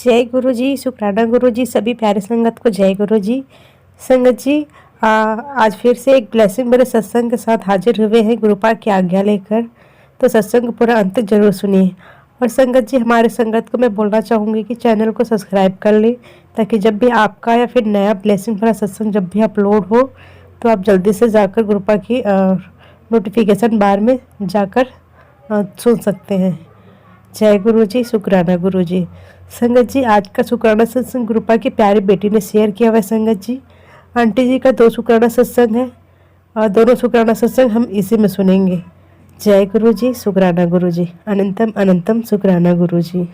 जय गुरु जी, शुक्राना गुरु जी, सभी प्यारे संगत को जय गुरु जी। संगत जी, आज फिर से एक ब्लेसिंग भरे सत्संग के साथ हाजिर हुए हैं गुरुपाद की आज्ञा लेकर। तो सत्संग पूरा अंत तक जरूर सुनिए। और संगत जी, हमारे संगत को मैं बोलना चाहूँगी कि चैनल को सब्सक्राइब कर लें, ताकि जब भी आपका या फिर नया ब्लेसिंग भरा सत्संग जब भी अपलोड हो तो आप जल्दी से जाकर गुरुपाद की नोटिफिकेशन बार में जाकर सुन सकते हैं। जय गुरु जी, शुक्राना गुरु जी। संगत जी, आज का शुक्राना सत्संग गुरुपा की प्यारी बेटी ने शेयर किया हुआ है। संगत जी, आंटी जी का 2 शुक्राना सत्संग है और दोनों शुक्राना सत्संग हम इसी में सुनेंगे। जय गुरु जी, शुक्राना गुरु जी, अनंतम अनंतम शुक्राना गुरु जी।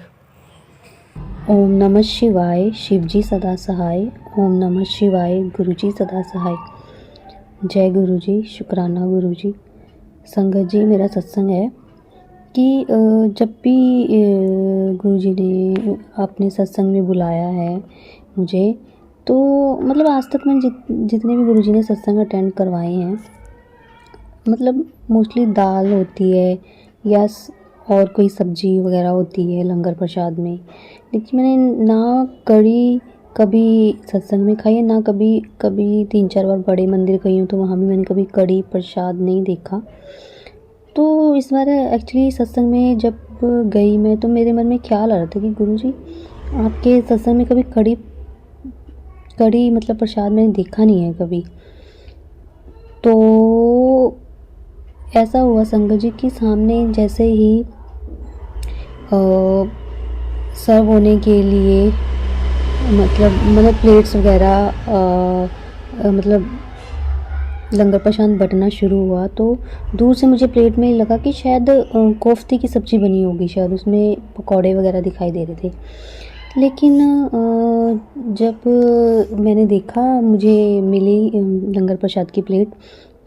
ओम नमः शिवाय, शिवजी सदा सहाय। ओम नमः शिवाय, गुरुजी सदा सहाय। जय गुरु जी, शुक्राना गुरु जी। संगत जी, मेरा सत्संग है कि जब भी गुरु जी ने अपने सत्संग में बुलाया है मुझे, तो मतलब आज तक मैं जितने भी गुरु जी ने सत्संग अटेंड करवाए हैं, मतलब मोस्टली दाल होती है या और कोई सब्जी वगैरह होती है लंगर प्रसाद में, लेकिन मैंने ना कढ़ी कभी सत्संग में खाई है, ना कभी 3-4 बार बड़े मंदिर गई हूँ तो वहाँ भी मैंने कभी कढ़ी प्रसाद नहीं देखा। तो इस बार एक्चुअली सत्संग में जब गई मैं, तो मेरे मन में ख्याल आ रहा था कि गुरुजी, आपके सत्संग में कभी कढ़ी मतलब प्रसाद मैंने देखा नहीं है कभी। तो ऐसा हुआ संगत जी कि सामने जैसे ही सर्व होने के लिए मतलब प्लेट्स वगैरह मतलब लंगर प्रसाद बंटना शुरू हुआ, तो दूर से मुझे प्लेट में लगा कि शायद कोफ्ते की सब्ज़ी बनी होगी, शायद उसमें पकौड़े वगैरह दिखाई दे रहे थे। लेकिन जब मैंने देखा, मुझे मिली लंगर प्रसाद की प्लेट,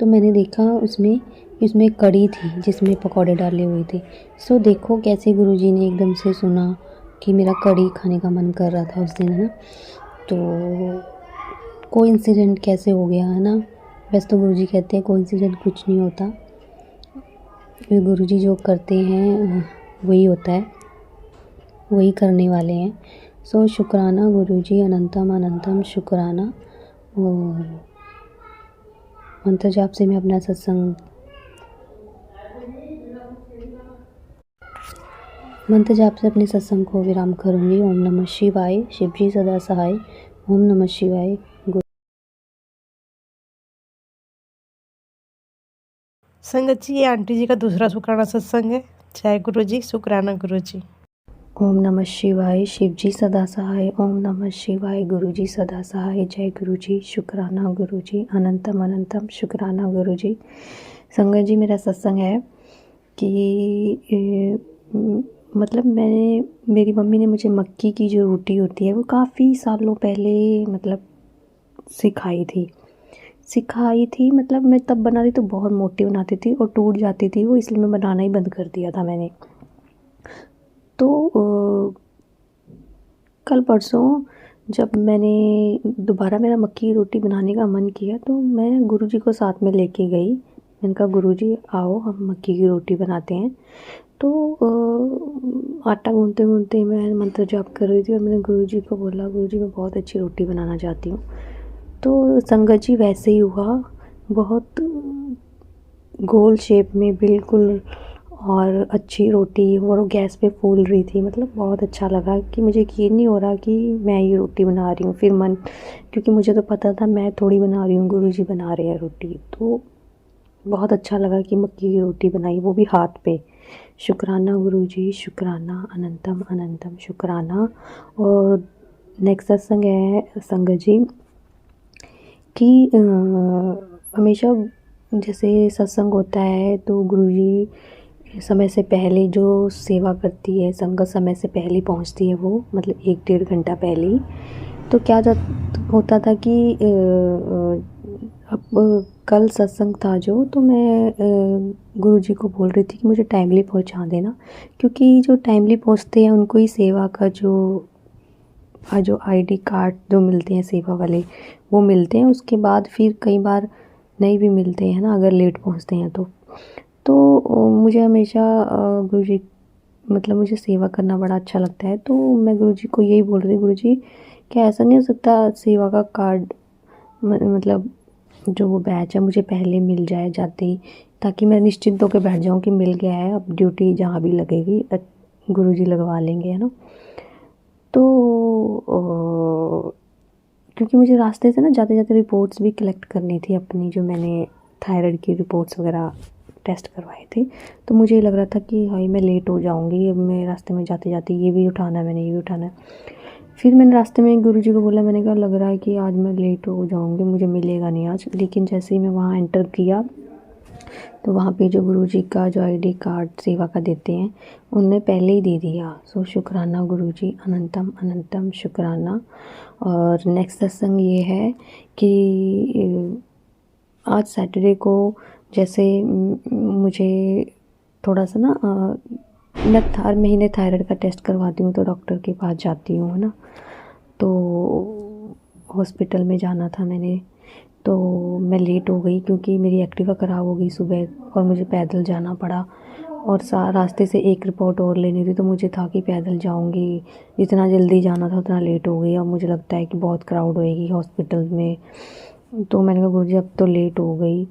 तो मैंने देखा उसमें कढ़ी थी जिसमें पकौड़े डाले हुए थे। सो देखो कैसे गुरुजी ने एकदम से सुना कि मेरा कढ़ी खाने का मन कर रहा था उस दिन, है ना। तो कोइंसिडेंट कैसे हो गया, है ना। वैसे तो गुरुजी कहते हैं कोइंसिडेंट कुछ नहीं होता, गुरुजी जो करते हैं वही होता है, वही करने वाले हैं। सो शुक्राना गुरुजी, अनंतम अनंतम शुक्राना। और मंत्र जाप से मैं अपना सत्संग मंत्र जाप से अपने सत्संग को विराम करूँगी। ओम नमः शिवाय, शिवजी सदा सहाय। ओम नमः शिवाय। संगत जी, ये आंटी जी का दूसरा शुक्राना सत्संग है। जय गुरु जी, शुक्राना गुरु जी। ओम नमः शिवाय, शिवजी सदा सहाय। ओम नमः शिवाय, गुरुजी सदा सहाय। जय गुरुजी, शुक्राना गुरुजी, अनंतम अनंतम शुक्राना गुरुजी। संगत जी, मेरा सत्संग है कि मतलब मेरी मम्मी ने मुझे मक्की की जो रोटी होती है वो काफ़ी सालों पहले मतलब सिखाई थी। मतलब मैं तब बनाती तो बहुत मोटी बनाती थी और टूट जाती थी वो, इसलिए मैं बनाना ही बंद कर दिया था मैंने। तो कल परसों जब मैंने दोबारा मेरा मक्की की रोटी बनाने का मन किया, तो मैं गुरुजी को साथ में लेके गई। मैंने कहा गुरुजी आओ हम मक्की की रोटी बनाते हैं। तो आटा गूँथते गूँथते मैं मंत्र जाप कर रही थी और मैंने गुरुजी को बोला, गुरुजी मैं बहुत अच्छी रोटी बनाना चाहती हूँ। तो संगत जी वैसे ही हुआ, बहुत गोल शेप में बिल्कुल और अच्छी रोटी, और वो गैस पे फूल रही थी। मतलब बहुत अच्छा लगा कि मुझे यकीन नहीं हो रहा कि मैं ये रोटी बना रही हूँ। फिर क्योंकि मुझे तो पता था मैं थोड़ी बना रही हूँ, गुरुजी बना रहे हैं रोटी। तो बहुत अच्छा लगा कि मक्की की रोटी बनाई, वो भी हाथ पे। शुक्राना गुरुजी, शुक्राना, अनंतम अनंतम शुक्राना। और नेक्स्ट सत्संग है संगत जी कि हमेशा जैसे सत्संग होता है तो गुरुजी समय से पहले जो सेवा करती है, संगत समय से पहले पहुंचती है, वो मतलब 1-1.5 घंटा पहले ही। तो क्या होता था कि अब कल सत्संग था जो, तो मैं गुरुजी को बोल रही थी कि मुझे टाइमली पहुंचा देना, क्योंकि जो टाइमली पहुंचते हैं उनको ही सेवा का जो ID कार्ड जो मिलते हैं सेवा वाले, वो मिलते हैं। उसके बाद फिर कई बार नहीं भी मिलते हैं ना, अगर लेट पहुंचते हैं तो मुझे हमेशा गुरुजी मतलब मुझे सेवा करना बड़ा अच्छा लगता है। तो मैं गुरुजी को यही बोल रही थी, गुरुजी क्या ऐसा नहीं हो सकता सेवा का कार्ड मतलब जो वो बैच है मुझे पहले मिल जाए जाते ही, ताकि मैं निश्चिंत होकर बैठ जाऊँ कि मिल गया है, अब ड्यूटी जहाँ भी लगेगी गुरुजी लगवा लेंगे, है ना। तो क्योंकि मुझे रास्ते से ना जाते जाते रिपोर्ट्स भी कलेक्ट करनी थी अपनी, जो मैंने थायराइड की रिपोर्ट्स वगैरह टेस्ट करवाए थे। तो मुझे ये लग रहा था कि हाई मैं लेट हो जाऊंगी, अब मैं रास्ते में जाते जाते ये भी उठाना है, मैंने ये भी उठाना है। फिर मैंने रास्ते में गुरुजी को बोला, मैंने कहा लग रहा है कि आज मैं लेट हो जाऊंगी, मुझे मिलेगा नहीं आज। लेकिन जैसे ही मैं वहाँ एंटर किया तो वहाँ पे जो गुरुजी का जो आईडी कार्ड सेवा का देते हैं उनने पहले ही दे दिया। सो शुक्राना गुरुजी, अनंतम अनंतम शुक्राना। और नेक्स्ट सत्संग ये है कि आज सैटरडे को जैसे मुझे थोड़ा सा ना मैं हर महीने थायराइड का टेस्ट करवाती हूँ, तो डॉक्टर के पास जाती हूँ, है ना। तो हॉस्पिटल में जाना था मैंने, तो मैं लेट हो गई क्योंकि मेरी एक्टिवा ख़राब हो गई सुबह और मुझे पैदल जाना पड़ा। और रास्ते से एक रिपोर्ट और लेनी थी, तो मुझे था कि पैदल जाऊंगी, जितना जल्दी जाना था उतना लेट हो गई। अब मुझे लगता है कि बहुत क्राउड होएगी हॉस्पिटल में। तो मैंने कहा गुरुजी अब तो लेट हो गई,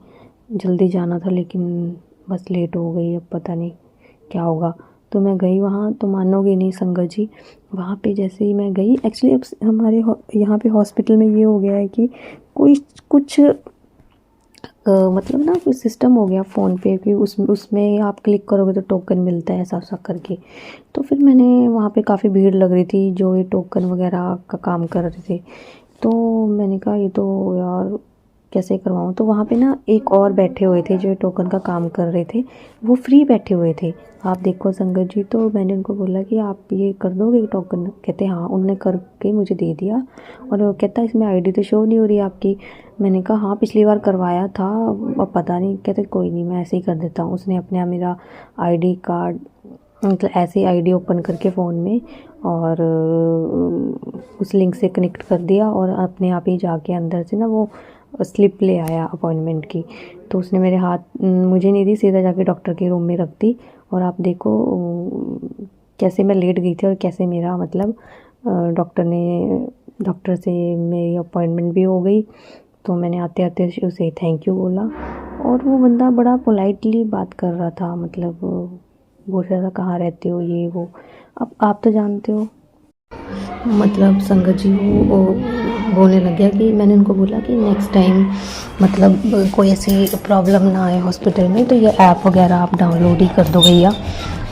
जल्दी जाना था लेकिन बस लेट हो गई, अब पता नहीं क्या होगा। तो मैं गई वहाँ, तो मानोगे नहीं संगत जी, वहाँ पे जैसे ही मैं गई, एक्चुअली अब हमारे यहाँ पे हॉस्पिटल में ये हो गया है कि कोई कुछ मतलब ना कोई सिस्टम हो गया फ़ोन पे कि उसमें आप क्लिक करोगे तो टोकन मिलता है, ऐसा ऐसा करके। तो फिर मैंने वहाँ पे काफ़ी भीड़ लग रही थी जो ये टोकन वगैरह का काम कर रहे थे। तो मैंने कहा ये तो यार कैसे करवाऊँ। तो वहाँ पे ना एक और बैठे हुए थे जो टोकन का काम कर रहे थे, वो फ्री बैठे हुए थे, आप देखो संगत जी। तो मैंने उनको बोला कि आप ये कर दोगे टोकन, कहते हाँ। उनने करके मुझे दे दिया और वो कहता इसमें आईडी तो शो नहीं हो रही आपकी। मैंने कहा हाँ पिछली बार करवाया था, अब पता नहीं। कहते कोई नहीं मैं ऐसे ही कर देता हूँ। उसने अपने आप मेरा आईडी कार्ड मतलब ऐसे ही आईडी ओपन करके फ़ोन में और उस लिंक से कनेक्ट कर दिया और अपने आप ही जाके अंदर से ना वो स्लिप ले आया अपॉइंटमेंट की। तो उसने मेरे हाथ मुझे नहीं दी, सीधा जाके डॉक्टर के रूम में रख दी। और आप देखो कैसे मैं लेट गई थी और कैसे मेरा मतलब डॉक्टर से मेरी अपॉइंटमेंट भी हो गई। तो मैंने आते आते उसे थैंक यू बोला और वो बंदा बड़ा पोलाइटली बात कर रहा था, मतलब बोल रहा था कहाँ रहते हो ये वो। अब आप तो जानते हो, मतलब संगत जी वो बोलने लग गया कि मैंने उनको बोला कि नेक्स्ट टाइम मतलब कोई ऐसी प्रॉब्लम ना आए हॉस्पिटल में तो ये ऐप वगैरह आप डाउनलोड ही कर दो भैया।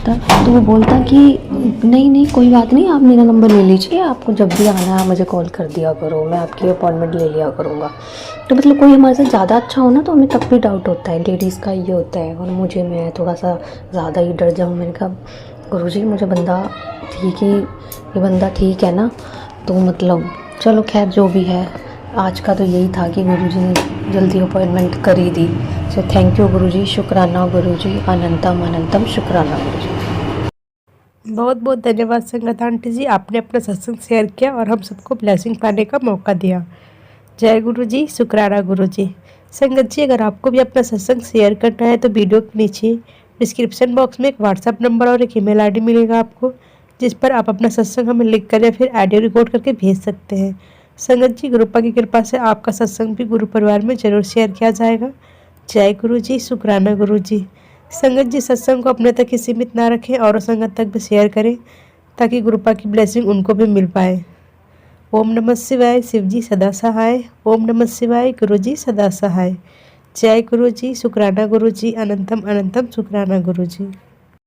तो वो बोलता कि नहीं नहीं कोई बात नहीं, आप मेरा नंबर ले लीजिए, आपको जब भी आना है मुझे कॉल कर दिया करो, मैं आपकी अपॉइंटमेंट ले लिया करूँगा। तो मतलब कोई हमारे साथ ज़्यादा अच्छा हो ना तो हमें तब भी डाउट होता है, लेडीज़ का ये होता है। और मैं थोड़ा सा ज़्यादा ही डर जाऊँ। मैंने कहा गुरुजी मुझे बंदा ठीक ही, ये बंदा ठीक है ना। तो मतलब चलो खैर जो भी है, आज का तो यही था कि गुरुजी ने जल्दी अपॉइंटमेंट कर ही दी। सो थैंक यू गुरुजी, शुक्राना गुरुजी, अनंतम अनंतम शुक्राना गुरुजी। बहुत बहुत धन्यवाद संगत आंटी जी, आपने अपना सत्संग शेयर किया और हम सबको ब्लेसिंग पाने का मौका दिया। जय गुरु जी, शुक्राना गुरु जी। संगत जी अगर आपको भी अपना सत्संग शेयर करना है तो वीडियो के नीचे डिस्क्रिप्शन बॉक्स में एक व्हाट्सएप नंबर और एक ईमेल आईडी मिलेगा आपको, जिस पर आप अपना सत्संग हमें लिख कर या फिर ऑडियो रिकॉर्ड करके भेज सकते हैं। संगत जी गुरुपा की कृपा से आपका सत्संग भी गुरु परिवार में जरूर शेयर किया जाएगा। जय गुरु जी, शुक्राना गुरु जी। संगत जी सत्संग को अपने तक ही सीमित ना रखें और संगत तक भी शेयर करें ताकि गुरुपा की ब्लेसिंग उनको भी मिल पाए। ओम नमः शिवाय, शिव जी सदा सहाय। ओम नमः शिवाय, गुरु जी सदा सहाय। जय गुरु जी, शुक्राना गुरु जी, अनंतम अनंतम शुक्राना गुरु जी।